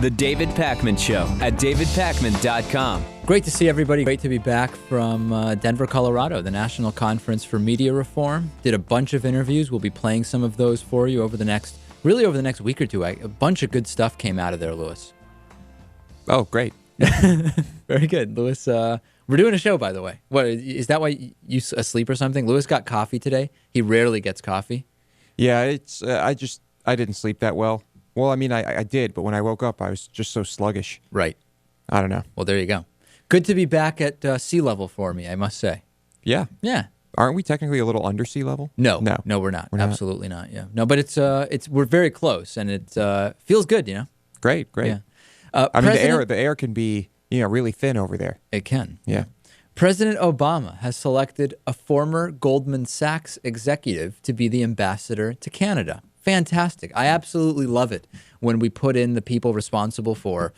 The David Pakman Show at davidpakman.com. Great to see everybody. Great to be back from Denver, Colorado, the National Conference for Media Reform. Did a bunch of interviews. We'll be playing some of those for you over the next week or two. A bunch of good stuff came out of there, Louis. Oh, great. Very good, Louis. We're doing a show, by the way. What is that? Why you asleep or something? Louis got coffee today. He rarely gets coffee. Yeah, it's I didn't sleep that well. Well, I mean, I did, but when I woke up, I was just so sluggish. Right. I don't know. Well, there you go. Good to be back at sea level for me, I must say. Yeah. Yeah. Aren't we technically a little under sea level? No, we're not. Absolutely not. Yeah. No, but we're very close, and it feels good, you know. Great. Yeah. I mean, the air can be, really thin over there. It can. Yeah. President Obama has selected a former Goldman Sachs executive to be the ambassador to Canada. Fantastic. I absolutely love it when we put in the people responsible for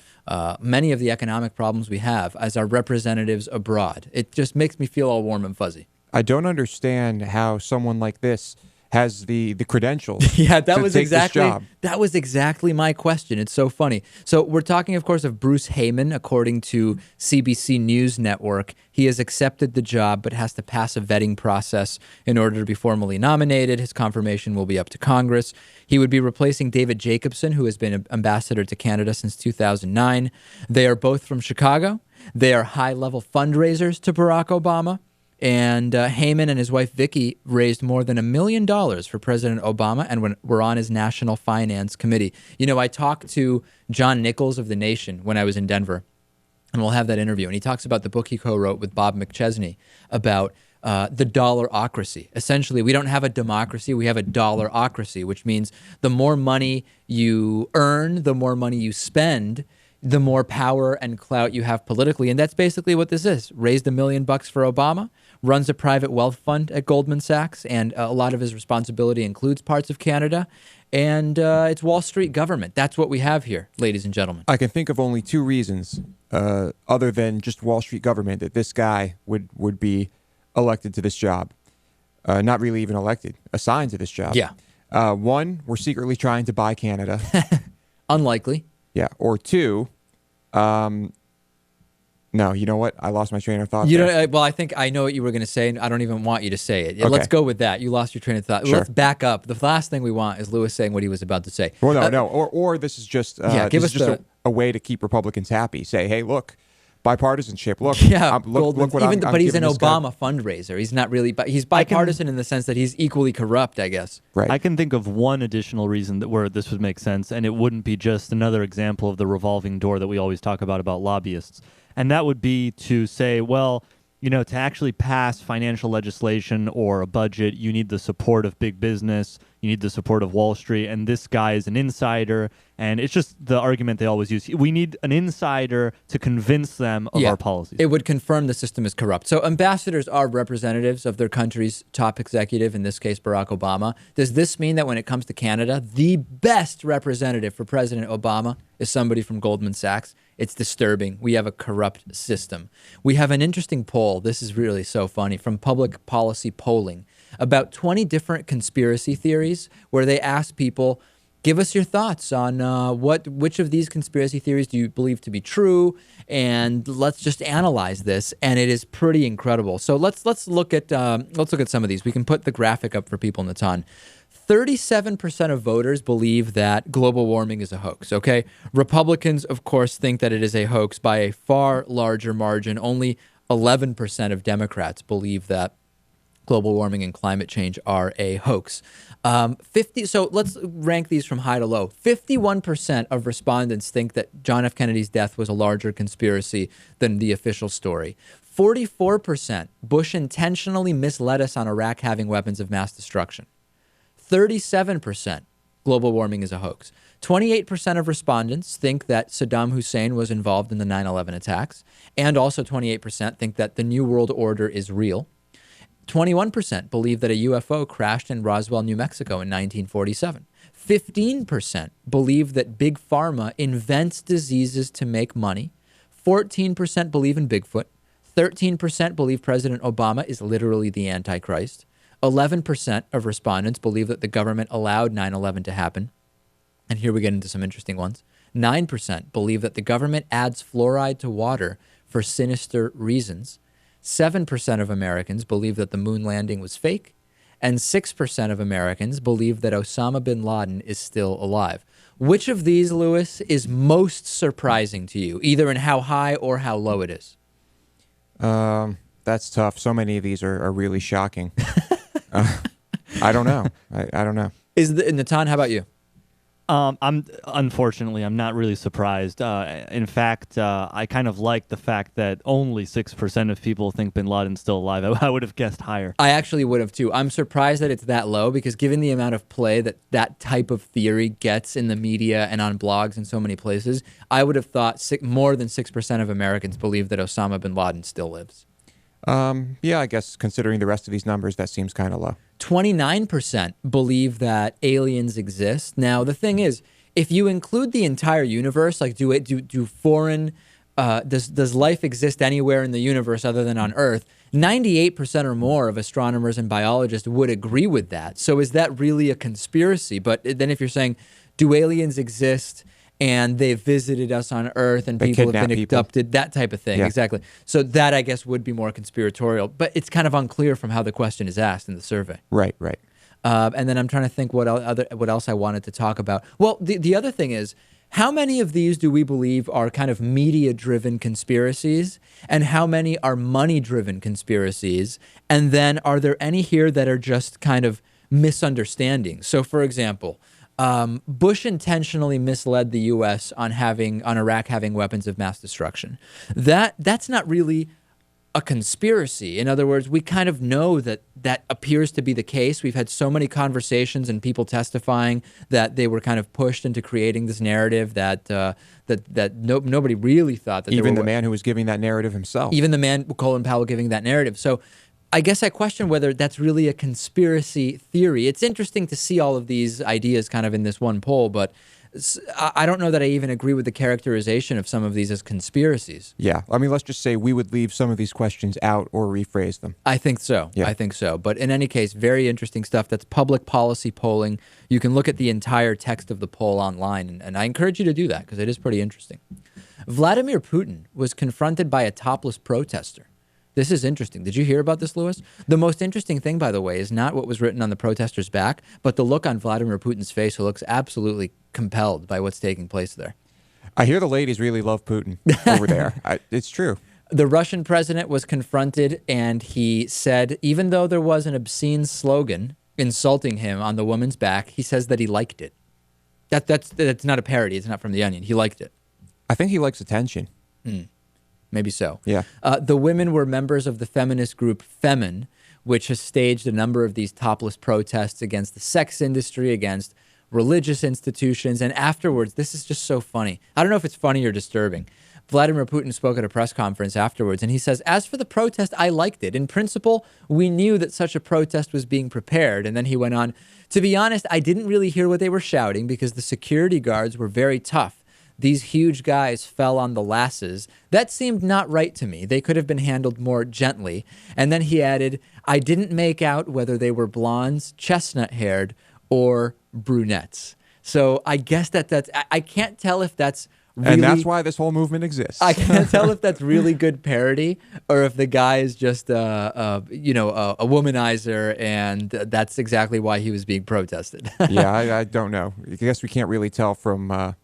many of the economic problems we have as our representatives abroad. It just makes me feel all warm and fuzzy. I don't understand how someone like this has the credentials. Yeah, that to was take exactly this job. that was exactly my question. It's so funny. So we're talking, of course, of Bruce Heyman. According to CBC News Network, he has accepted the job, but has to pass a vetting process in order to be formally nominated. His confirmation will be up to Congress. He would be replacing David Jacobson, who has been ambassador to Canada since 2009. They are both from Chicago. They are high-level fundraisers to Barack Obama. And Heyman and his wife Vicky raised more than $1 million for President Obama and were on his National Finance Committee. You know, I talked to John Nichols of The Nation when I was in Denver, and we'll have that interview. And he talks about the book he co-wrote with Bob McChesney about the dollarocracy. Essentially, we don't have a democracy, we have a dollarocracy, which means the more money you earn, the more money you spend, the more power and clout you have politically. And that's basically what this is. Raised $1 million for Obama, runs a private wealth fund at Goldman Sachs, and a lot of his responsibility includes parts of Canada. And it's Wall Street government. That's what we have here, ladies and gentlemen. I can think of only two reasons, other than just Wall Street government, that this guy would be elected to this job. Not really even elected, assigned to this job. Yeah. One, we're secretly trying to buy Canada. Unlikely. Yeah. Or two, no, you know what? I lost my train of thought. Well, I think I know what you were going to say, and I don't even want you to say it. Okay. Let's go with that. You lost your train of thought. Sure. Let's back up. The last thing we want is Louis saying what he was about to say. Well, no. Or this is just, give us a way to keep Republicans happy. Say, hey, look, bipartisanship. Look, look what but he's an Obama fundraiser. He's not really, but he's bipartisan in the sense that he's equally corrupt, I guess. Right. I can think of one additional reason where this would make sense, and it wouldn't be just another example of the revolving door that we always talk about lobbyists. And that would be to say, well, to actually pass financial legislation or a budget, you need the support of big business, you need the support of Wall Street, and this guy is an insider. And it's just the argument they always use. We need an insider to convince them of our policies. It would confirm the system is corrupt. So ambassadors are representatives of their country's top executive, in this case, Barack Obama. Does this mean that when it comes to Canada, the best representative for President Obama is somebody from Goldman Sachs? It's disturbing. We have a corrupt system. We have an interesting poll. This is really so funny. From Public Policy Polling, about 20 different conspiracy theories where they ask people, give us your thoughts on which of these conspiracy theories do you believe to be true, and let's just analyze this. And it is pretty incredible. So let's look at some of these. We can put the graphic up for people in the ton. 37% of voters believe that global warming is a hoax, okay? Republicans, of course, think that it is a hoax by a far larger margin. Only 11% of Democrats believe that global warming and climate change are a hoax. So let's rank these from high to low. 51% of respondents think that John F. Kennedy's death was a larger conspiracy than the official story. 44% Bush intentionally misled us on Iraq having weapons of mass destruction. 37% global warming is a hoax. 28% of respondents think that Saddam Hussein was involved in the 9/11 attacks, and also 28% think that the New World Order is real. 21% believe that a UFO crashed in Roswell, New Mexico in 1947. 15% believe that Big Pharma invents diseases to make money. 14% believe in Bigfoot. 13% believe President Obama is literally the Antichrist. 11% of respondents believe that the government allowed 9/11 to happen. And here we get into some interesting ones. 9% believe that the government adds fluoride to water for sinister reasons. 7% of Americans believe that the moon landing was fake. And 6% of Americans believe that Osama bin Laden is still alive. Which of these, Lewis, is most surprising to you, either in how high or how low it is? That's tough. So many of these are really shocking. I don't know. I don't know. Natan, how about you? I'm not really surprised. In fact, I kind of like the fact that only 6% of people think bin Laden's still alive. I would have guessed higher. I actually would have too. I'm surprised that it's that low because given the amount of play that type of theory gets in the media and on blogs in so many places, I would have thought more than 6% of Americans believe that Osama bin Laden still lives. Yeah, I guess considering the rest of these numbers, that seems kind of low. 29% believe that aliens exist. Now, the thing is, if you include the entire universe, like does life exist anywhere in the universe other than on Earth? 98% or more of astronomers and biologists would agree with that. So is that really a conspiracy? But then if you're saying, do aliens exist and they've visited us on Earth and They people have kidnap been people. abducted, that type of thing. Yeah. Exactly. So that, I guess, would be more conspiratorial. But it's kind of unclear from how the question is asked in the survey. Right. And then I'm trying to think what else I wanted to talk about. Well, the other thing is, how many of these do we believe are kind of media-driven conspiracies, and how many are money-driven conspiracies? And then are there any here that are just kind of misunderstandings? So, for example, Bush intentionally misled the U.S. on Iraq having weapons of mass destruction. That's not really a conspiracy. In other words, we kind of know that appears to be the case. We've had so many conversations and people testifying that they were kind of pushed into creating this narrative that nobody really thought that Even the man who was giving that narrative himself. even the man, Colin Powell, giving that narrative. So I guess I question whether that's really a conspiracy theory. It's interesting to see all of these ideas kind of in this one poll, but I don't know that I even agree with the characterization of some of these as conspiracies. Yeah. I mean, let's just say we would leave some of these questions out or rephrase them. I think so. Yeah. I think so. But in any case, very interesting stuff. That's public policy polling. You can look at the entire text of the poll online, and I encourage you to do that because it is pretty interesting. Vladimir Putin was confronted by a topless protester. This is interesting. Did you hear about this, Lewis? The most interesting thing, by the way, is not what was written on the protester's back, but the look on Vladimir Putin's face, who looks absolutely compelled by what's taking place there. I hear the ladies really love Putin over there. It's true. The Russian president was confronted, and he said, even though there was an obscene slogan insulting him on the woman's back, he says that he liked it. That's not a parody. It's not from The Onion. He liked it. I think he likes attention. Maybe so. Yeah. The women were members of the feminist group Femin, which has staged a number of these topless protests against the sex industry, against religious institutions. And afterwards, this is just so funny. I don't know if it's funny or disturbing. Vladimir Putin spoke at a press conference afterwards, and he says, as for the protest, I liked it. In principle, we knew that such a protest was being prepared. And then he went on, to be honest, I didn't really hear what they were shouting because the security guards were very tough. These huge guys fell on the lasses. That seemed not right to me. They could have been handled more gently. And then he added, I didn't make out whether they were blondes, chestnut-haired, or brunettes. So I guess I can't tell if that's really... And that's why this whole movement exists. I can't tell if that's really good parody or if the guy is just a womanizer, and that's exactly why he was being protested. Yeah, I don't know. I guess we can't really tell from...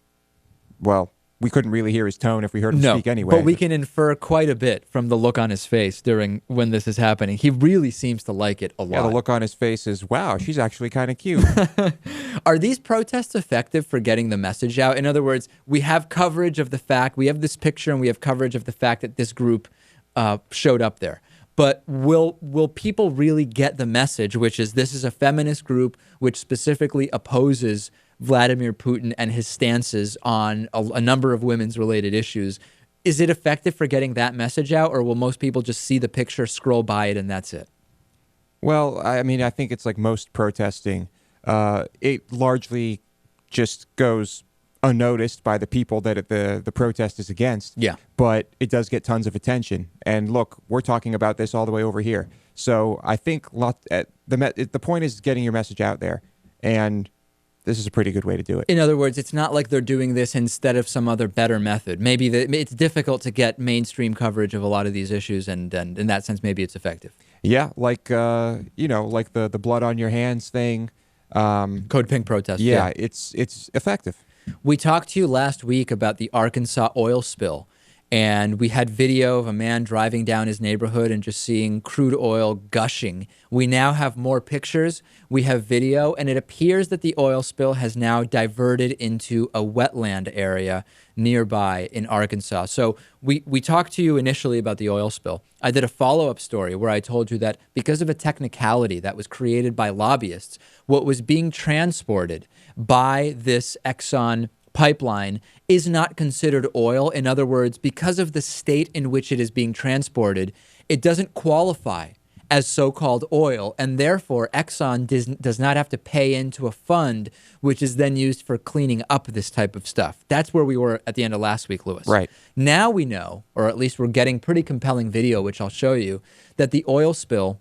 well, we couldn't really hear his tone if we heard him speak anyway. But we can infer quite a bit from the look on his face when this is happening. He really seems to like it a lot. Yeah, the look on his face is, wow, she's actually kind of cute. Are these protests effective for getting the message out? In other words, we have coverage of the fact, we have this picture and we have coverage of the fact that this group showed up there. But will people really get the message, which is this is a feminist group which specifically opposes Vladimir Putin and his stances on a number of women's related issues? Is it effective for getting that message out, or will most people just see the picture, scroll by it, and that's it? Well, I mean, I think it's like most protesting. It largely just goes unnoticed by the people that the protest is against. Yeah. But it does get tons of attention. And look, we're talking about this all the way over here. So I think the point is getting your message out there. And this is a pretty good way to do it. In other words, it's not like they're doing this instead of some other better method. Maybe it's difficult to get mainstream coverage of a lot of these issues, and in that sense, maybe it's effective. Yeah, like like the blood on your hands thing. Code Pink protest. Yeah, it's effective. We talked to you last week about the Arkansas oil spill, and we had video of a man driving down his neighborhood and just seeing crude oil gushing. We now have more pictures. We have video, and it appears that the oil spill has now diverted into a wetland area nearby in Arkansas. So we talked to you initially about the oil spill. I did a follow-up story where I told you that because of a technicality that was created by lobbyists, what was being transported by this Exxon pipeline is not considered oil. In other words, because of the state in which it is being transported, it doesn't qualify as so-called oil, and therefore Exxon does not have to pay into a fund which is then used for cleaning up this type of stuff. That's where we were at the end of last week, Lewis. Right. Now we know, or at least we're getting pretty compelling video, which I'll show you, that the oil spill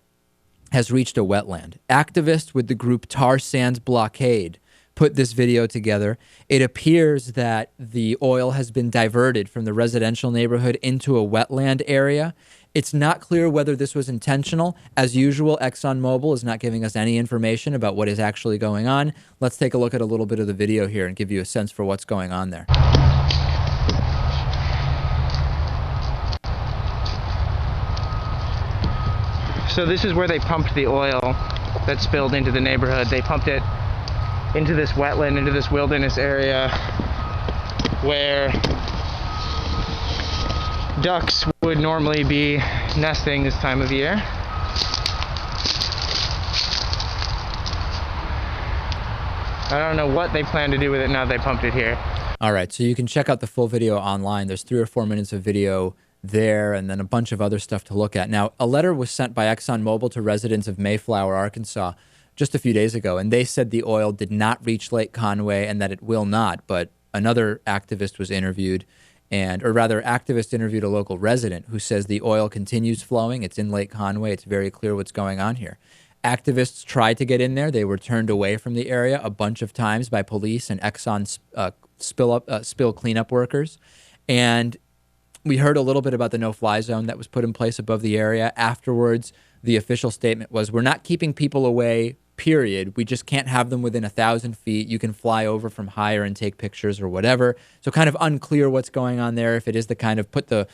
has reached a wetland. Activists with the group Tar Sands Blockade put this video together. It appears that the oil has been diverted from the residential neighborhood into a wetland area. It's not clear whether this was intentional. As usual, ExxonMobil is not giving us any information about what is actually going on. Let's take a look at a little bit of the video here and give you a sense for what's going on there. So this is where they pumped the oil that spilled into the neighborhood. They pumped it into this wetland, into this wilderness area where ducks would normally be nesting this time of year. I don't know what they plan to do with it now they pumped it here. All right, so you can check out the full video online. There's 3 or 4 minutes of video there and then a bunch of other stuff to look at. Now, a letter was sent by ExxonMobil to residents of Mayflower, Arkansas, just a few days ago, and they said the oil did not reach Lake Conway and that it will not. But another activist was interviewed, or rather, activist interviewed a local resident who says the oil continues flowing. It's in Lake Conway. It's very clear what's going on here. Activists tried to get in there. They were turned away from the area a bunch of times by police and Exxon spill cleanup workers. And we heard a little bit about the no-fly zone that was put in place above the area. Afterwards, the official statement was, we're not keeping people away, period. We just can't have them within 1,000 feet. You can fly over from higher and take pictures or whatever. So kind of unclear what's going on there, if it is the kind of put the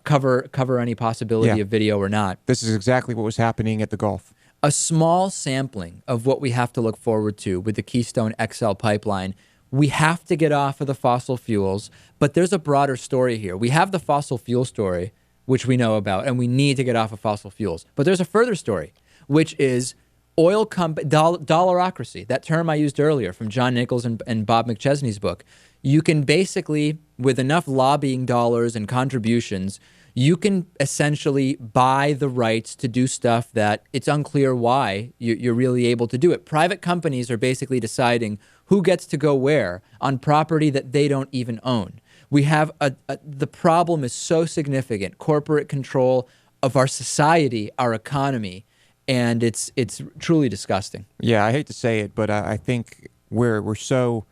cover any possibility of video or not. This is exactly what was happening at the Gulf. A small sampling of what we have to look forward to with the Keystone XL pipeline. We have to get off of the fossil fuels, but there's a broader story here. We have the fossil fuel story, which we know about, and we need to get off of fossil fuels. But there's a further story, which is dollarocracy, that term I used earlier from John Nichols and Bob McChesney's book. You can basically, with enough lobbying dollars and contributions, you can essentially buy the rights to do stuff that it's unclear why you're really able to do it. Private companies are basically deciding who gets to go where on property that they don't even own. We have the problem is so significant, corporate control of our society, our economy, and it's truly disgusting. Yeah, I hate to say it, but I think we're so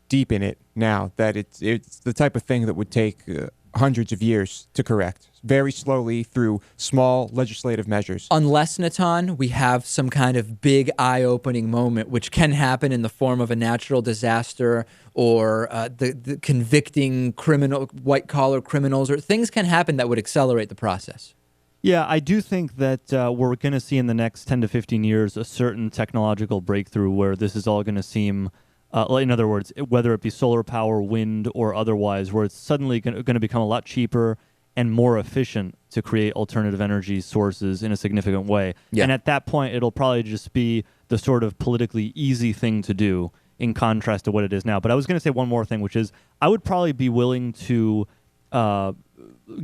deep in it now that it's the type of thing that would take hundreds of years to correct, very slowly through small legislative measures. Unless, Natan, we have some kind of big eye-opening moment, which can happen in the form of a natural disaster or the convicting criminal, white-collar criminals, or things can happen that would accelerate the process. Yeah, I do think that we're going to see in the next 10 to 15 years a certain technological breakthrough where this is all going to seem, in other words, whether it be solar power, wind, or otherwise, where it's suddenly going to become a lot cheaper and more efficient to create alternative energy sources in a significant way. Yeah. And at that point, it'll probably just be the sort of politically easy thing to do in contrast to what it is now. But I was going to say one more thing, which is I would probably be willing to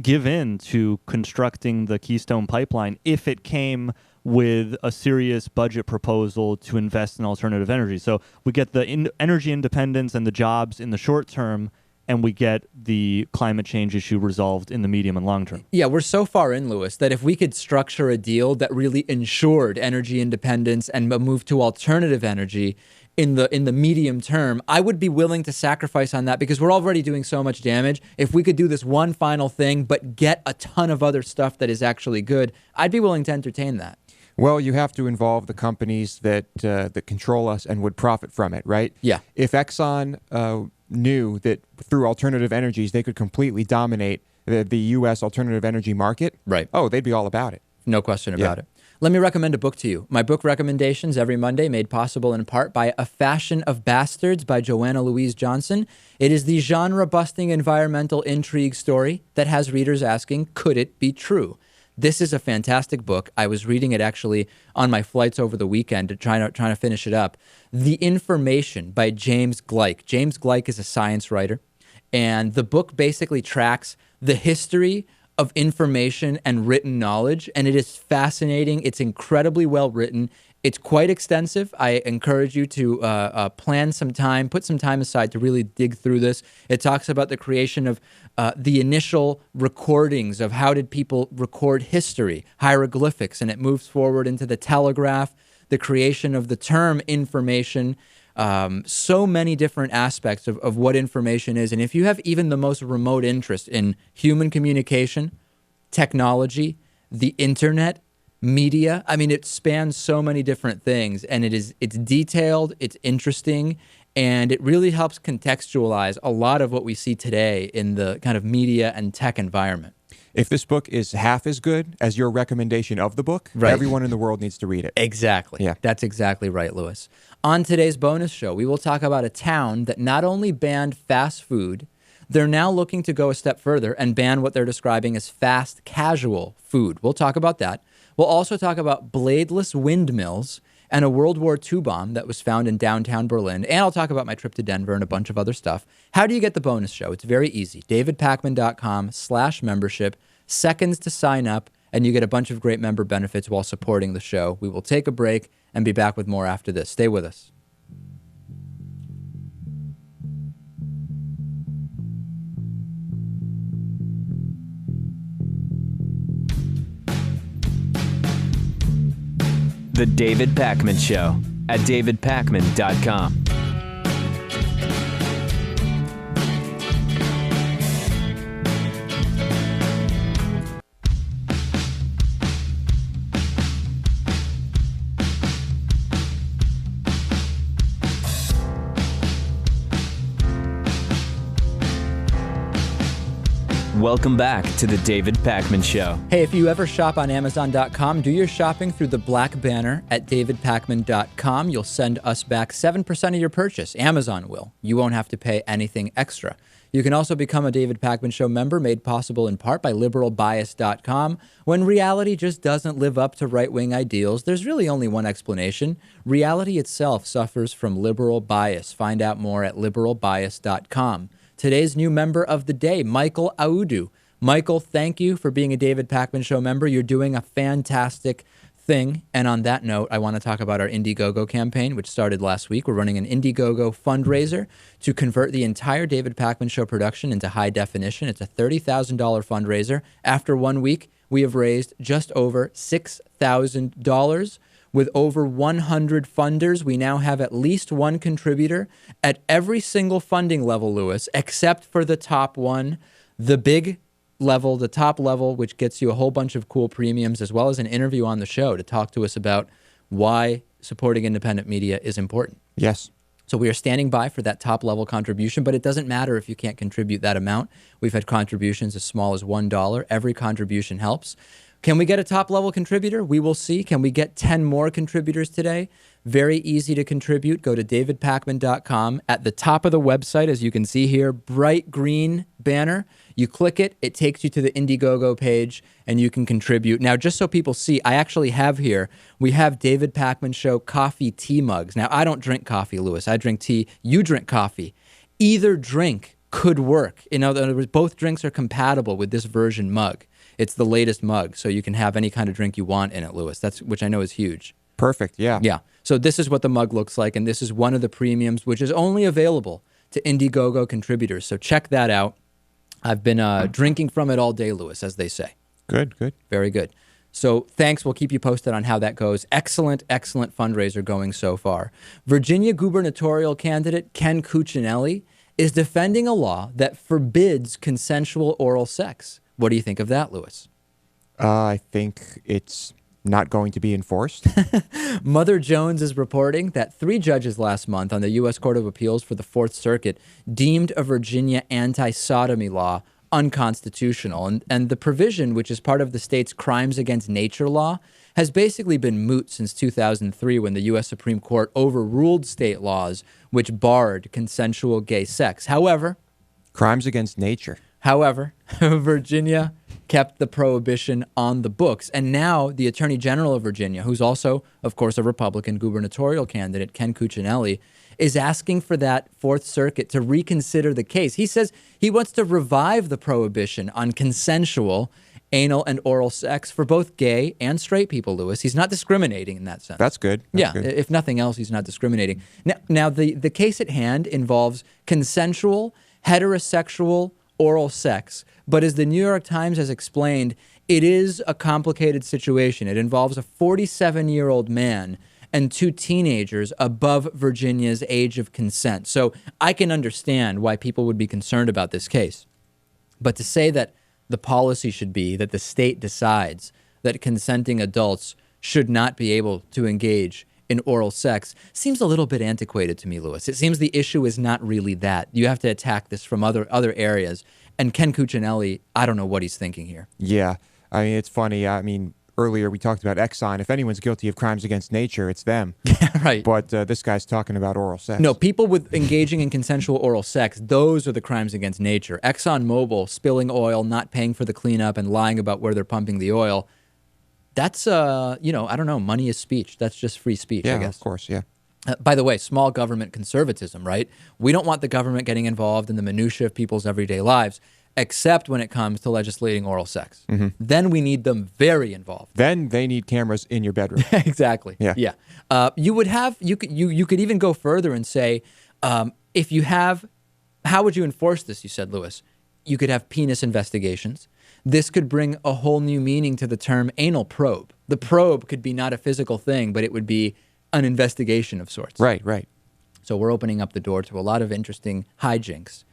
give in to constructing the Keystone Pipeline if it came with a serious budget proposal to invest in alternative energy. So we get the energy independence and the jobs in the short term, and we get the climate change issue resolved in the medium and long term. Yeah, we're so far in, Lewis, that if we could structure a deal that really ensured energy independence and a move to alternative energy, in the medium term, I would be willing to sacrifice on that because we're already doing so much damage. If we could do this one final thing, but get a ton of other stuff that is actually good, I'd be willing to entertain that. Well, you have to involve the companies that control us and would profit from it, right? Yeah. If Exxon knew that through alternative energies they could completely dominate the U.S. alternative energy market, Right. Oh, they'd be all about it. No question about it. Let me recommend a book to you. My book recommendations every Monday, made possible in part by A Fashion of Bastards by Joanna Louise Johnson. It is the genre-busting environmental intrigue story that has readers asking, could it be true? This is a fantastic book. I was reading it actually on my flights over the weekend, trying to finish it up. The Information by James Gleick. James Gleick is a science writer, and the book basically tracks the history of information and written knowledge, and it is fascinating. It's incredibly well written. It's quite extensive. I encourage you to plan some time, put some time aside to really dig through this. It talks about the creation of the initial recordings of how did people record history, hieroglyphics, and it moves forward into the telegraph, the creation of the term information, so many different aspects of what information is. And if you have even the most remote interest in human communication, technology, the internet, media, I mean, it spans so many different things, and it's detailed, it's interesting, and it really helps contextualize a lot of what we see today in the kind of media and tech environment. If this book is half as good as your recommendation of the book, Right. Everyone in the world needs to read it. Exactly. Yeah. That's exactly right, Lewis. On today's bonus show, we will talk about a town that not only banned fast food, they're now looking to go a step further and ban what they're describing as fast casual food. We'll talk about that. We'll also talk about bladeless windmills and a World War II bomb that was found in downtown Berlin. And I'll talk about my trip to Denver and a bunch of other stuff. How do you get the bonus show? It's very easy. davidpakman.com/membership. Seconds to sign up, and you get a bunch of great member benefits while supporting the show. We will take a break and be back with more after this. Stay with us. The David Pakman Show at davidpakman.com. Welcome back to the David Pakman Show. Hey, if you ever shop on Amazon.com, do your shopping through the black banner at davidpakman.com. You'll send us back 7% of your purchase. Amazon will. You won't have to pay anything extra. You can also become a David Pakman Show member, made possible in part by liberalbias.com. When reality just doesn't live up to right-wing ideals, there's really only one explanation. Reality itself suffers from liberal bias. Find out more at liberalbias.com. Today's new member of the day, Michael Audu. Michael, thank you for being a David Pakman Show member. You're doing a fantastic thing. And on that note, I want to talk about our Indiegogo campaign, which started last week. We're running an Indiegogo fundraiser to convert the entire David Pakman Show production into high definition. It's a $30,000 fundraiser. After 1 week, we have raised just over $6,000. With over 100 funders, we now have at least one contributor at every single funding level, Lewis, except for the top one, the big level, the top level, which gets you a whole bunch of cool premiums, as well as an interview on the show to talk to us about why supporting independent media is important. Yes. So we are standing by for that top level contribution, but it doesn't matter if you can't contribute that amount. We've had contributions as small as $1. Every contribution helps. Can we get a top-level contributor? We will see. Can we get 10 more contributors today? Very easy to contribute. Go to davidpakman.com. At the top of the website, as you can see here, bright green banner. You click it, it takes you to the Indiegogo page, and you can contribute. Now, just so people see, I actually have here, we have David Pakman Show coffee tea mugs. Now, I don't drink coffee, Lewis. I drink tea. You drink coffee. Either drink could work. In other words, both drinks are compatible with this version mug. It's the latest mug, so you can have any kind of drink you want in it, Lewis. Which I know is huge. Perfect, yeah. Yeah. So this is what the mug looks like, and this is one of the premiums, which is only available to Indiegogo contributors. So check that out. I've been drinking from it all day, Lewis, as they say. Good, good. Very good. So thanks. We'll keep you posted on how that goes. Excellent, excellent fundraiser going so far. Virginia gubernatorial candidate Ken Cuccinelli is defending a law that forbids consensual oral sex. What do you think of that, Lewis? I think it's not going to be enforced. Mother Jones is reporting that 3 judges last month on the U.S. Court of Appeals for the Fourth Circuit deemed a Virginia anti-sodomy law unconstitutional. And the provision, which is part of the state's crimes against nature law, has basically been moot since 2003 when the U.S. Supreme Court overruled state laws which barred consensual gay sex. However, Crimes against nature. Virginia kept the prohibition on the books. And now the Attorney General of Virginia, who's also, of course, a Republican gubernatorial candidate, Ken Cuccinelli, is asking for that Fourth Circuit to reconsider the case. He says he wants to revive the prohibition on consensual anal and oral sex for both gay and straight people, Lewis. He's not discriminating in that sense. That's good. That's good. If nothing else, he's not discriminating. Now the case at hand involves consensual, heterosexual oral sex. But as the New York Times has explained, it is a complicated situation. It involves a 47-year-old man and 2 teenagers above Virginia's age of consent. So I can understand why people would be concerned about this case. But to say that the policy should be that the state decides that consenting adults should not be able to engage in oral sex seems a little bit antiquated to me, Lewis. It seems the issue is not really that. You have to attack this from other areas. And Ken Cuccinelli, I don't know what he's thinking here. Yeah. I mean, it's funny. I mean, earlier we talked about Exxon. If anyone's guilty of crimes against nature, it's them. Yeah, right. But this guy's talking about oral sex. No, people with engaging in consensual oral sex, those are the crimes against nature. ExxonMobil spilling oil, not paying for the cleanup, and lying about where they're pumping the oil. That's, I don't know, money is speech. That's just free speech, I Yeah, guess. of course, yeah. By the way, small government conservatism, right? We don't want the government getting involved in the minutia of people's everyday lives, except when it comes to legislating oral sex. Mm-hmm. Then we need them very involved. Then they need cameras in your bedroom. Exactly. Yeah. Yeah. You could even go further and say, if you have, how would you enforce this? You said, Lewis, you could have penis investigations. This could bring a whole new meaning to the term anal probe. The probe could be not a physical thing, but it would be an investigation of sorts. Right, right. So we're opening up the door to a lot of interesting hijinks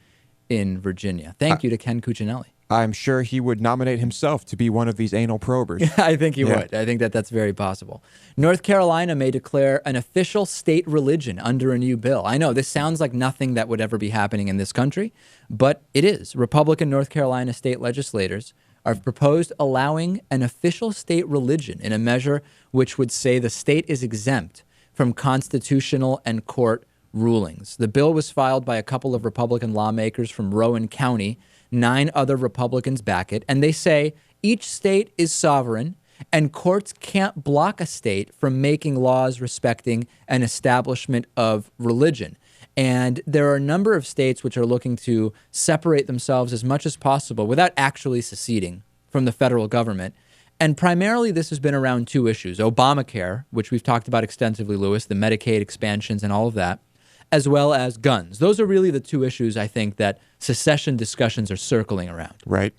in Virginia. Thank you to Ken Cuccinelli. I'm sure he would nominate himself to be one of these anal probers. I think he Yeah. would. I think that's very possible. North Carolina may declare an official state religion under a new bill. I know this sounds like nothing that would ever be happening in this country, but it is. Republican North Carolina state legislators have proposed allowing an official state religion in a measure which would say the state is exempt from constitutional and court rulings. The bill was filed by a couple of Republican lawmakers from Rowan County. 9 other Republicans back it, and they say each state is sovereign and courts can't block a state from making laws respecting an establishment of religion. And there are a number of states which are looking to separate themselves as much as possible without actually seceding from the federal government. And primarily this has been around 2 issues: Obamacare, which we've talked about extensively, Lewis, the Medicaid expansions and all of that, as well as guns. Those are really the 2 issues, I think, that secession discussions are circling around. Right.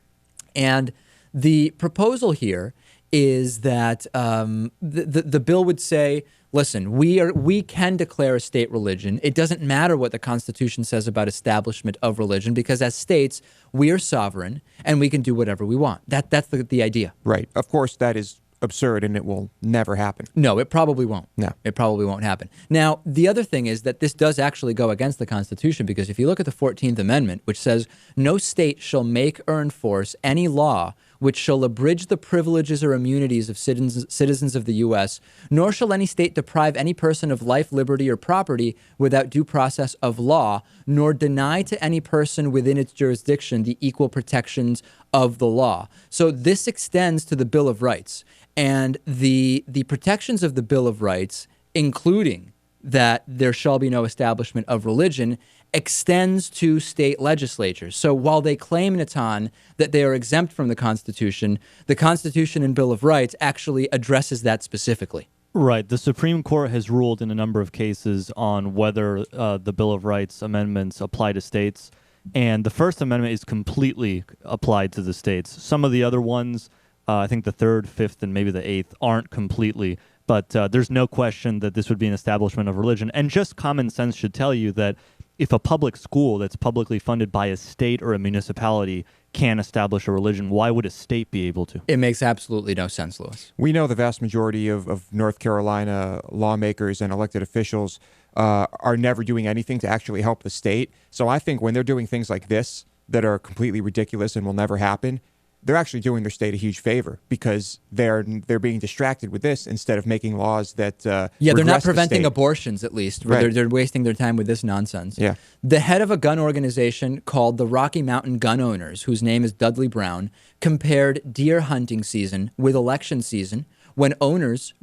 And the proposal here is that the bill would say, listen, we can declare a state religion. It doesn't matter what the Constitution says about establishment of religion, because as states, we are sovereign and we can do whatever we want. That's the idea. Right. Of course, that is absurd and it will never happen. No, it probably won't. No. It probably won't happen. Now, the other thing is that this does actually go against the Constitution, because if you look at the 14th Amendment, which says no state shall make or enforce any law which shall abridge the privileges or immunities of citizens of the U.S., nor shall any state deprive any person of life, liberty, or property without due process of law, nor deny to any person within its jurisdiction the equal protections of the law. So this extends to the Bill of Rights. And the protections of the Bill of Rights, including that there shall be no establishment of religion, extends to state legislatures. So while they claim, Natan, that they are exempt from the Constitution and Bill of Rights actually addresses that specifically. Right. The Supreme Court has ruled in a number of cases on whether the Bill of Rights amendments apply to states. And the First Amendment is completely applied to the states. Some of the other ones I think the third, fifth, and maybe the eighth aren't completely. But there's no question that this would be an establishment of religion. And just common sense should tell you that if a public school that's publicly funded by a state or a municipality can establish a religion, why would a state be able to? It makes absolutely no sense, Louis. We know the vast majority of North Carolina lawmakers and elected officials are never doing anything to actually help the state. So I think when they're doing things like this that are completely ridiculous and will never happen, they're actually doing their state a huge favor because they're being distracted with this instead of making laws that they're not regress the preventing state. abortions, at least. Right. They're wasting their time with this nonsense. Yeah. The head of a gun organization called the Rocky Mountain Gun Owners, whose name is Dudley Brown, compared deer hunting season with election season when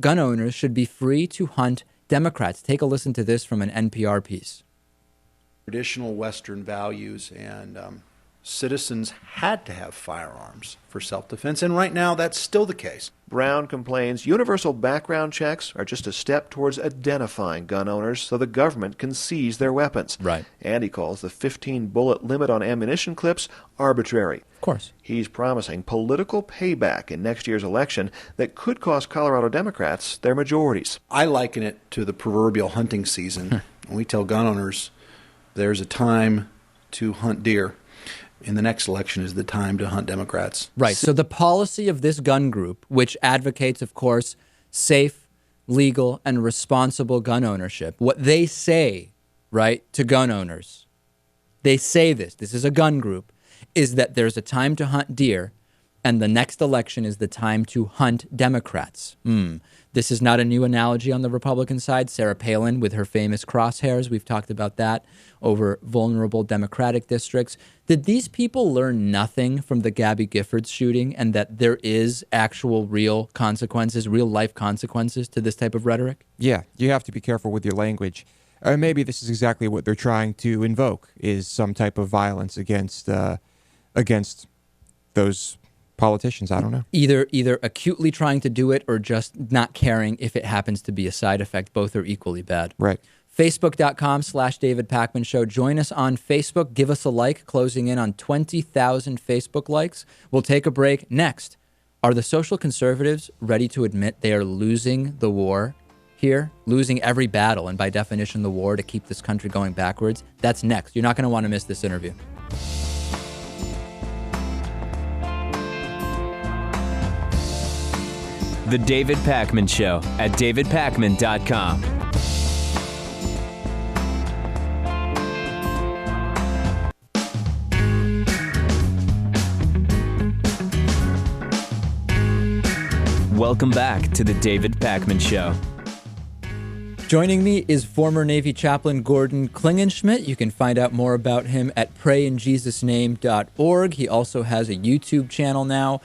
gun owners should be free to hunt Democrats. Take a listen to this from an NPR piece. Traditional Western values and citizens had to have firearms for self-defense, and right now that's still the case. Brown complains universal background checks are just a step towards identifying gun owners so the government can seize their weapons. Right. And he calls the 15-bullet limit on ammunition clips arbitrary. Of course. He's promising political payback in next year's election that could cost Colorado Democrats their majorities. I liken it to the proverbial hunting season. We tell gun owners there's a time to hunt deer. In the next election is the time to hunt Democrats. Right. So the policy of this gun group, which advocates, of course, safe, legal, and responsible gun ownership, what they say, right, to gun owners, they say this is a gun group, is that there's a time to hunt deer, and the next election is the time to hunt Democrats. This is not a new analogy on the Republican side. Sarah Palin with her famous crosshairs, we've talked about that, over vulnerable Democratic districts. Did these people learn nothing from the Gabby Giffords shooting and that there is actual real consequences, real life consequences to this type of rhetoric? Yeah, you have to be careful with your language. Maybe this is exactly what they're trying to invoke, is some type of violence against those politicians. I don't know. Either acutely trying to do it or just not caring if it happens to be a side effect. Both are equally bad. Right. Facebook.com/David Pakman Show. Join us on Facebook. Give us a like. Closing in on 20,000 Facebook likes. We'll take a break. Next, are the social conservatives ready to admit they are losing the war here? Losing every battle, and by definition, the war to keep this country going backwards? That's next. You're not going to want to miss this interview. The David Pakman Show at davidpakman.com. Welcome back to the David Pakman Show. Joining me is former Navy chaplain Gordon Klingenschmidt. You can find out more about him at prayinjesusname.org. He also has a YouTube channel now.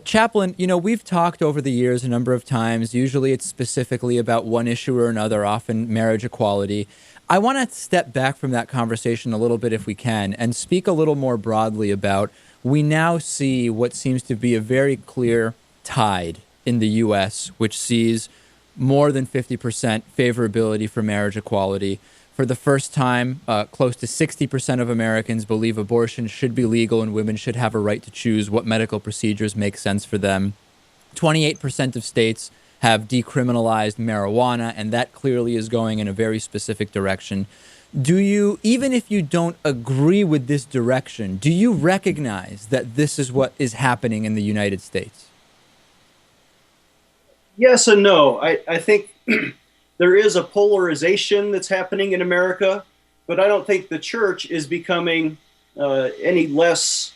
Chaplain, we've talked over the years a number of times. Usually it's specifically about one issue or another, often marriage equality. I want to step back from that conversation a little bit if we can and speak a little more broadly about, we now see what seems to be a very clear tide in the U.S., which sees more than 50% favorability for marriage equality. For the first time, close to 60% of Americans believe abortion should be legal and women should have a right to choose what medical procedures make sense for them. 28% of states have decriminalized marijuana, and that clearly is going in a very specific direction. Do you, even if you don't agree with this direction, do you recognize that this is what is happening in the United States? Yes and no. I think there is a polarization that's happening in America, but I don't think the church is becoming any less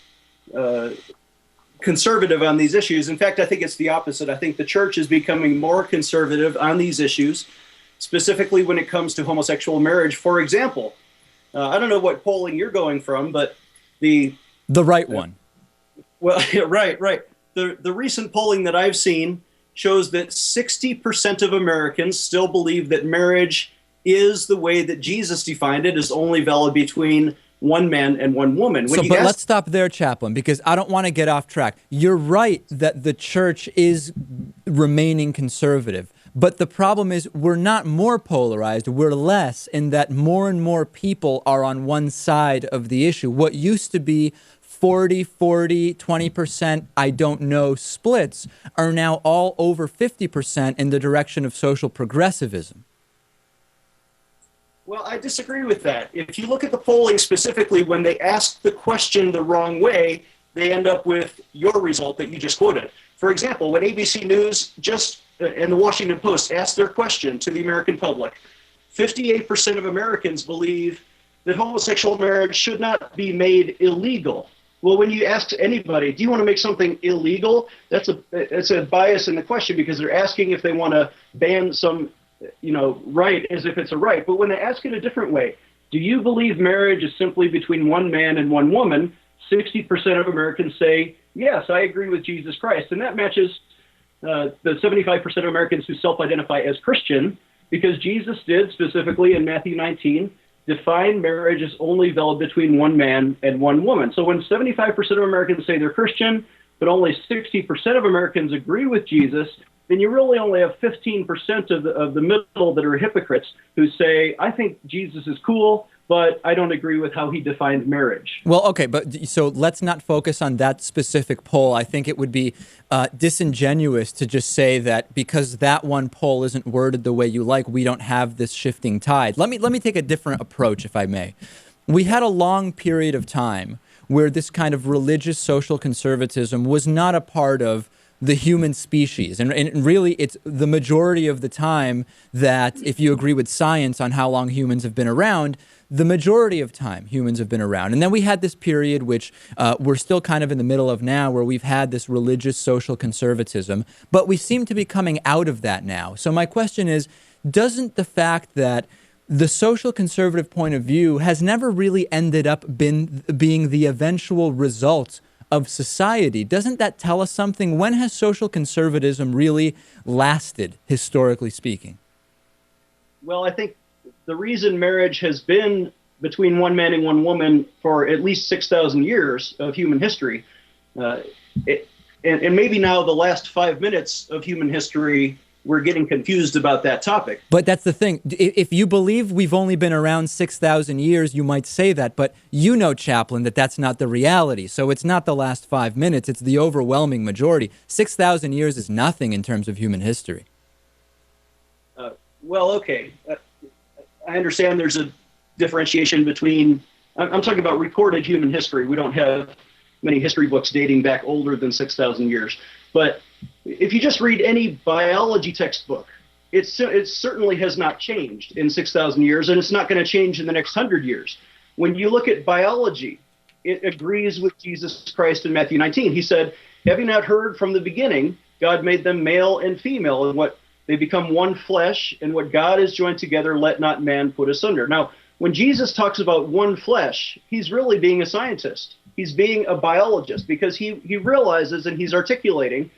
conservative on these issues. In fact, I think it's the opposite. I think the church is becoming more conservative on these issues, specifically when it comes to homosexual marriage. For example, I don't know what polling you're going from, but the right one. Well, right. The recent polling that I've seen shows that 60% of Americans still believe that marriage is the way that Jesus defined it, is only valid between one man and one woman. But let's stop there, Chaplain, because I don't want to get off track. You're right that the church is remaining conservative. But the problem is we're not more polarized, we're less, in that more and more people are on one side of the issue. What used to be 40, 40, 20%, I don't know splits are now all over 50% in the direction of social progressivism. Well, I disagree with that. If you look at the polling specifically, when they ask the question the wrong way, they end up with your result that you just quoted. For example, when ABC News and the Washington Post asked their question to the American public, 58% of Americans believe that homosexual marriage should not be made illegal. Well, when you ask anybody, do you want to make something illegal? It's a bias in the question, because they're asking if they want to ban some right as if it's a right. But when they ask it a different way, do you believe marriage is simply between one man and one woman? 60% of Americans say, yes, I agree with Jesus Christ. And that matches the 75% of Americans who self-identify as Christian, because Jesus did specifically in Matthew 19 define marriage as only valid between one man and one woman. So when 75% of Americans say they're Christian, but only 60% of Americans agree with Jesus, then you really only have 15% of the middle that are hypocrites who say, I think Jesus is cool, but I don't agree with how he defined marriage. Well, okay, but so let's not focus on that specific poll. I think it would be disingenuous to just say that because that one poll isn't worded the way you like, we don't have this shifting tide. Let me take a different approach, if I may. We had a long period of time where this kind of religious social conservatism was not a part of the human species. And really, it's the majority of the time that, if you agree with science on how long humans have been around, the majority of time humans have been around. And then we had this period, which we're still kind of in the middle of now, where we've had this religious social conservatism, but we seem to be coming out of that now. So my question is, doesn't the fact that the social conservative point of view has never really ended up being the eventual result of society, doesn't that tell us something? When has social conservatism really lasted, historically speaking? Well, I think the reason marriage has been between one man and one woman for at least 6,000 years of human history, and maybe now the last 5 minutes of human history, we're getting confused about that topic. But that's the thing. If you believe we've only been around 6,000 years, you might say that. But you know, Chaplain, that that's not the reality. So it's not the last 5 minutes. It's the overwhelming majority. 6,000 years is nothing in terms of human history. Well, okay. I understand there's a differentiation between, I'm talking about recorded human history. We don't have many history books dating back older than 6,000 years. But if you just read any biology textbook, it certainly has not changed in 6,000 years, and it's not going to change in the next 100 years. When you look at biology, it agrees with Jesus Christ in Matthew 19. He said, have you not heard from the beginning, God made them male and female, and what they become one flesh, and what God has joined together, let not man put asunder. Now, when Jesus talks about one flesh, he's really being a scientist. He's being a biologist, because he realizes, and he's articulating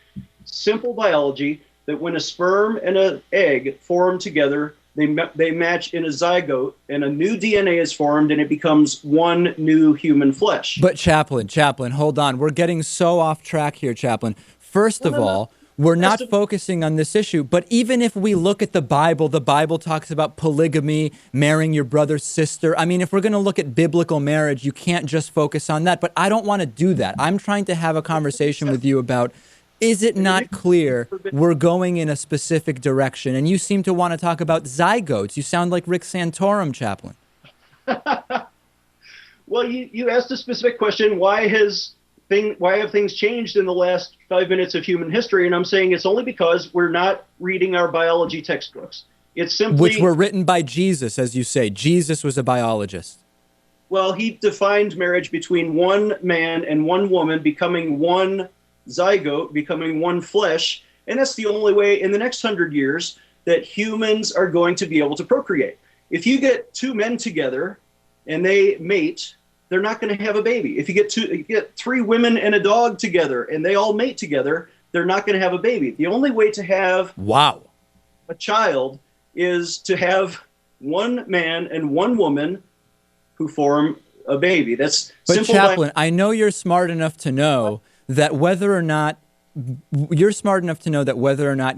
simple biology, that when a sperm and an egg form together, they match in a zygote, and a new DNA is formed, and it becomes one new human flesh. But Chaplain, hold on. We're getting so off track here, Chaplain. First of all, we're not focusing on this issue, but even if we look at the Bible talks about polygamy, marrying your brother's sister. I mean, if we're going to look at biblical marriage, you can't just focus on that. But I don't want to do that. I'm trying to have a conversation with you about, is it not clear we're going in a specific direction? And you seem to want to talk about zygotes. You sound like Rick Santorum, Chaplain. Well, you asked a specific question. Why have things changed in the last 5 minutes of human history? And I'm saying it's only because we're not reading our biology textbooks. It's simply, which were written by Jesus, as you say. Jesus was a biologist. Well, he defined marriage between one man and one woman becoming one zygote, becoming one flesh. And that's the only way in the next 100 years that humans are going to be able to procreate. If you get two men together and they mate, they're not going to have a baby. If you get three women and a dog together and they all mate together, they're not going to have a baby. The only way to have a child is to have one man and one woman who form a baby. That's simple. But Chaplain, I know you're smart enough to know that whether or not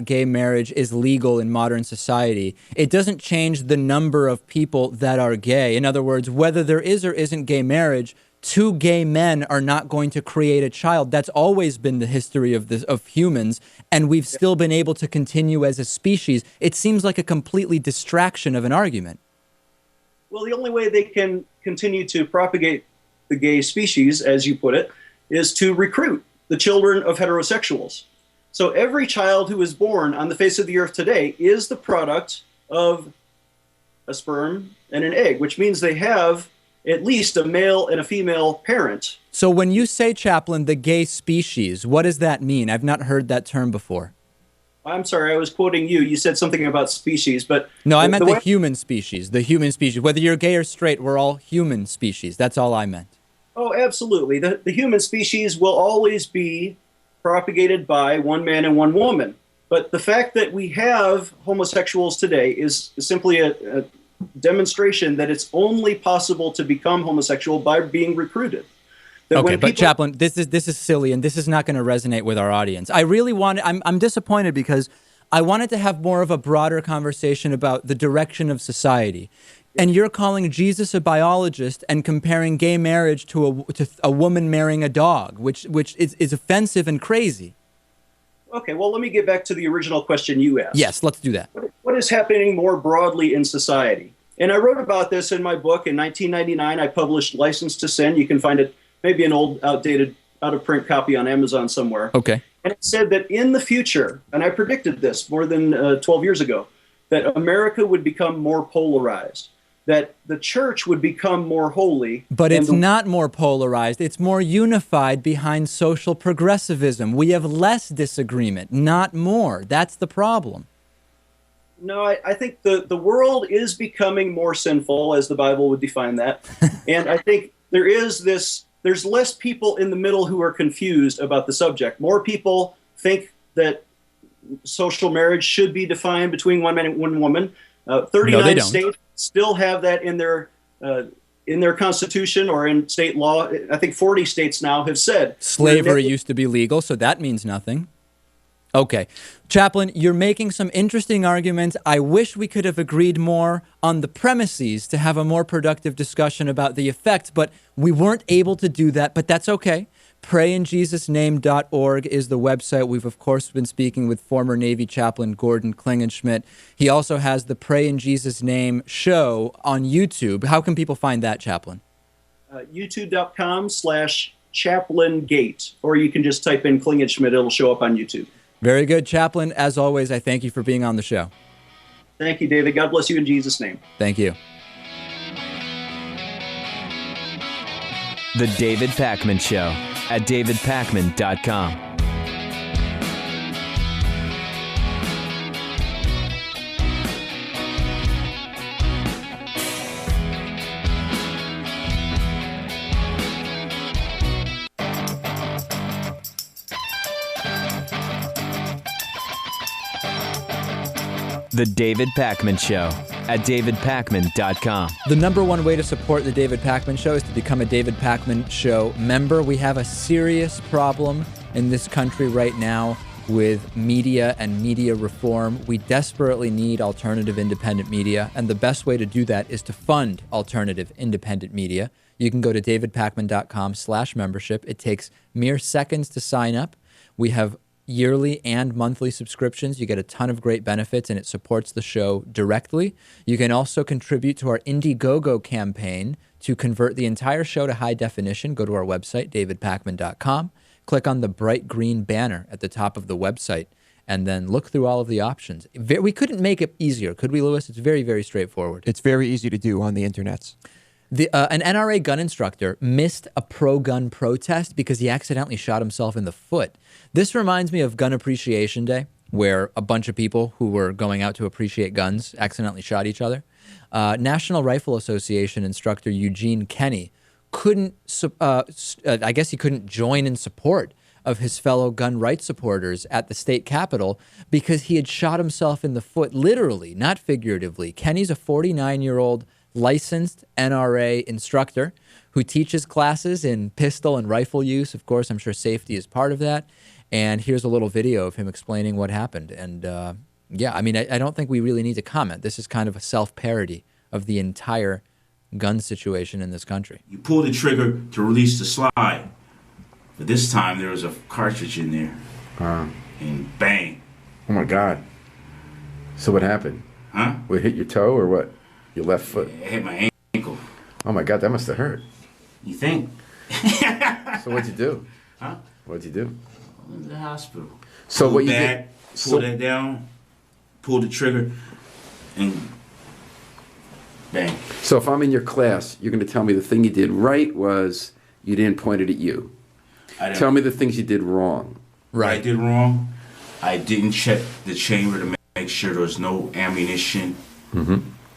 gay marriage is legal in modern society, it doesn't change the number of people that are gay. In other words, whether there is or isn't gay marriage, two gay men are not going to create a child. That's always been the history of humans, and we've still been able to continue as a species. It seems like a completely distraction of an argument. Well, the only way they can continue to propagate the gay species, as you put it, is to recruit the children of heterosexuals. So every child who is born on the face of the earth today is the product of a sperm and an egg, which means they have at least a male and a female parent. So when you say, Chaplain, the gay species, what does that mean? I've not heard that term before. I'm sorry, I was quoting you. You said something about species, but... No, I meant the human species. The human species. Whether you're gay or straight, we're all human species. That's all I meant. Oh, absolutely. The human species will always be propagated by one man and one woman. But the fact that we have homosexuals today is simply a demonstration that it's only possible to become homosexual by being recruited. Okay, but Chaplain, this is silly, and this is not going to resonate with our audience. I really want. I'm disappointed because I wanted to have more of a broader conversation about the direction of society, and you're calling Jesus a biologist and comparing gay marriage to a woman marrying a dog, which is offensive and crazy. Okay, well, let me get back to the original question you asked. Yes, let's do that. What is happening more broadly in society? And I wrote about this in my book in 1999. I published License to Sin. You can find it, maybe an old, outdated, out-of-print copy on Amazon somewhere. Okay. And it said that in the future, and I predicted this more than 12 years ago, that America would become more polarized, that the church would become more holy. But it's not more polarized. It's more unified behind social progressivism. We have less disagreement, not more. That's the problem. No, I think the world is becoming more sinful, as the Bible would define that. And I think there's less people in the middle who are confused about the subject. More people think that social marriage should be defined between one man and one woman. 39 states still have that in their constitution or in state law. I think 40 states now have said. Slavery used to be legal, so that means nothing. Okay. Chaplain, you're making some interesting arguments. I wish we could have agreed more on the premises to have a more productive discussion about the effects, but we weren't able to do that, but that's okay. PrayInJesusName.org is the website. We've, of course, been speaking with former Navy Chaplain Gordon Klingenschmitt. He also has the Pray in Jesus Name show on YouTube. How can people find that, Chaplain? YouTube.com/chaplaingate, or you can just type in Klingenschmitt. It'll show up on YouTube. Very good, Chaplain. As always, I thank you for being on the show. Thank you, David. God bless you in Jesus' name. Thank you. The David Pakman Show at davidpakman.com. The David Pakman Show at davidpakman.com. The number one way to support The David Pakman Show is to become a David Pakman Show member. We have a serious problem in this country right now with media and media reform. We desperately need alternative independent media, and the best way to do that is to fund alternative independent media. You can go to davidpakman.com/membership. It takes mere seconds to sign up. We have yearly and monthly subscriptions. You get a ton of great benefits, and it supports the show directly. You can also contribute to our Indiegogo campaign to convert the entire show to high definition. Go to our website, davidpakman.com. Click on the bright green banner at the top of the website, and then look through all of the options. We couldn't make it easier, could we, Lewis? It's very, very straightforward. It's very easy to do on the internets. An NRA gun instructor missed a pro-gun protest because he accidentally shot himself in the foot. This reminds me of Gun Appreciation Day, where a bunch of people who were going out to appreciate guns accidentally shot each other. National Rifle Association instructor Eugene Kenny couldn't join in support of his fellow gun rights supporters at the state capitol because he had shot himself in the foot, literally, not figuratively. Kenny's a 49-year-old licensed NRA instructor who teaches classes in pistol and rifle use. Of course, I'm sure safety is part of that. And here's a little video of him explaining what happened. And yeah, I mean, I don't think we really need to comment. This is kind of a self-parody of the entire gun situation in this country. You pull the trigger to release the slide. But this time there was a cartridge in there. And bang. Oh my God. So what happened? Huh? Would it hit your toe or what? Your left foot? It hit my ankle. Oh my God, that must have hurt. You think? So what'd you do? Huh? What'd you do? I went to the hospital. So Pulled what you that, did? pulled that down, pulled the trigger, and bang. So if I'm in your class, you're going to tell me the thing you did right was you didn't point it at you. Tell me the things you did wrong. What I did wrong, I didn't check the chamber to make sure there was no ammunition.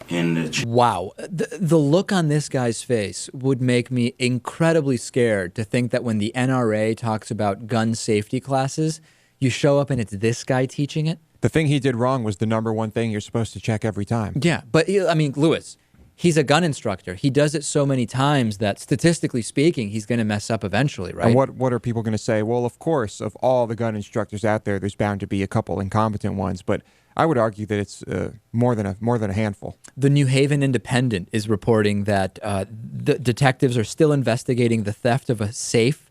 In the Wow. The look on this guy's face would make me incredibly scared to think that when the NRA talks about gun safety classes, you show up and it's this guy teaching it. The thing he did wrong was the number one thing you're supposed to check every time. Yeah, but I mean, Lewis, he's a gun instructor. He does it so many times that statistically speaking, he's going to mess up eventually, right? And what are people going to say? Well, of course, of all the gun instructors out there, there's bound to be a couple incompetent ones, but I would argue that it's more than a handful. The New Haven Independent is reporting that the detectives are still investigating the theft of a safe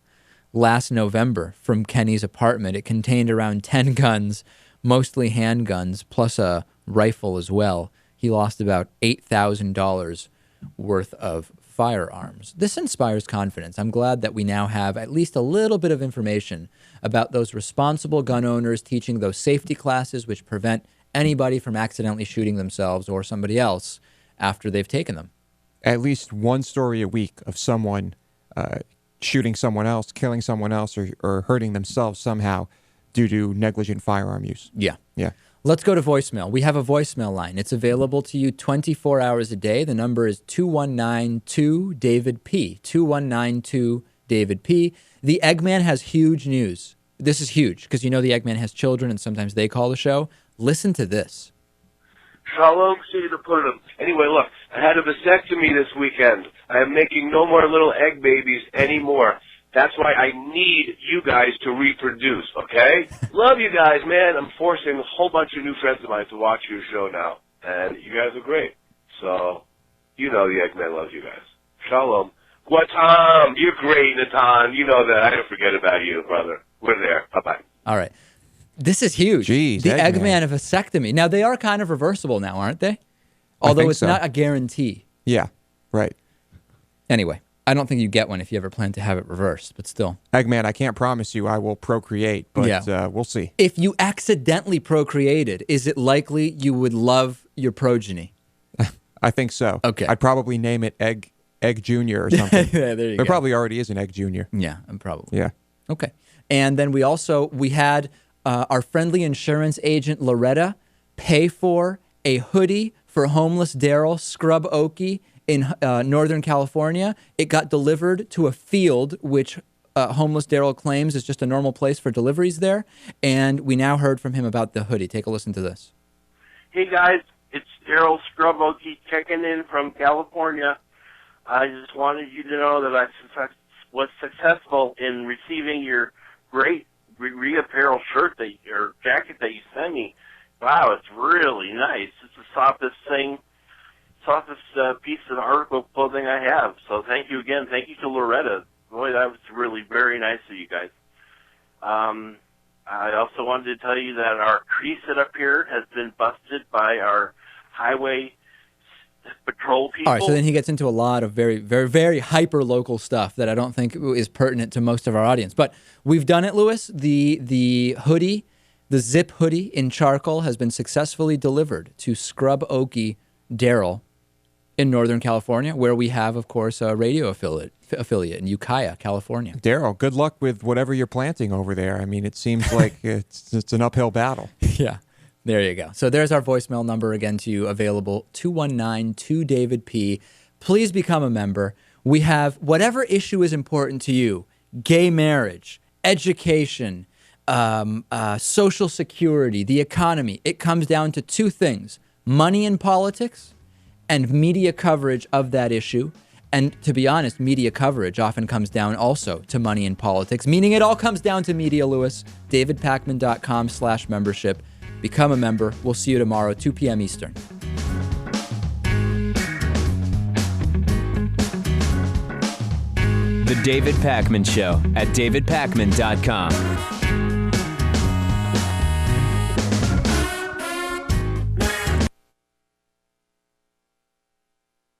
last November from Kenny's apartment. It contained around 10 guns, mostly handguns, plus a rifle as well. He lost about $8,000 worth of firearms. This inspires confidence. I'm glad that we now have at least a little bit of information about those responsible gun owners teaching those safety classes which prevent anybody from accidentally shooting themselves or somebody else after they've taken them. At least one story a week of someone shooting someone else, killing someone else, or hurting themselves somehow due to negligent firearm use. Yeah. Yeah. Let's go to voicemail. We have a voicemail line. It's available to you 24 hours a day. The number is 2192-DAVID-P. 2192-DAVID-P. The Eggman has huge news. This is huge because you know the Eggman has children and sometimes they call the show. Listen to this. Shalom, see the Purim. Anyway, look, I had a vasectomy this weekend. I am making no more little egg babies anymore. That's why I need you guys to reproduce, okay? Love you guys, man. I'm forcing a whole bunch of new friends of mine to watch your show now. And you guys are great. So, you know the Eggman loves you guys. Shalom. Tom? You're great, Natan. You know that. I don't forget about you, brother. We're there. Bye-bye. All right. This is huge. Jeez, the Eggman. Eggman of vasectomy. Now, they are kind of reversible now, aren't they? Although it's so. not a guarantee. Yeah, right. Anyway, I don't think you get one if you ever plan to have it reversed, but still. Eggman, I can't promise you I will procreate, but we'll see. If you accidentally procreated, is it likely you would love your progeny? I think so. Okay. I'd probably name it Egg Junior or something. Yeah, there you There go. probably already is an Egg Junior. Yeah, probably. Yeah. Okay. And then we had our friendly insurance agent, Loretta, pay for a hoodie for homeless Daryl Scrub Okie in Northern California. It got delivered to a field, which homeless Daryl claims is just a normal place for deliveries there. And we now heard from him about the hoodie. Take a listen to this. Hey, guys. It's Daryl Scrub Okie checking in from California. I just wanted you to know that I was successful in receiving your great reapparel shirt or jacket that you sent me. Wow, it's really nice. It's the softest piece of article clothing I have. So thank you again. Thank you to Loretta. Boy, that was really very nice of you guys. I also wanted to tell you that our tree sit up here has been busted by our highway patrol people. All right, so then he gets into a lot of very, very, very hyper-local stuff that I don't think is pertinent to most of our audience. But we've done it, Lewis. The hoodie, the zip hoodie in charcoal has been successfully delivered to Scrub Okie Daryl in Northern California, where we have, of course, a radio affiliate in Ukiah, California. Daryl, good luck with whatever you're planting over there. I mean, it seems like it's an uphill battle. Yeah. There you go. So there's our voicemail number again to you, available 219-2-DAVID-P. Please become a member. We have whatever issue is important to you: gay marriage, education, Social Security, the economy. It comes down to two things: money in politics and media coverage of that issue. And to be honest, media coverage often comes down also to money in politics, meaning it all comes down to media, Lewis. DavidPakman.com/membership. Become a member. We'll see you tomorrow, 2 p.m. Eastern. The David Pakman Show at davidpakman.com.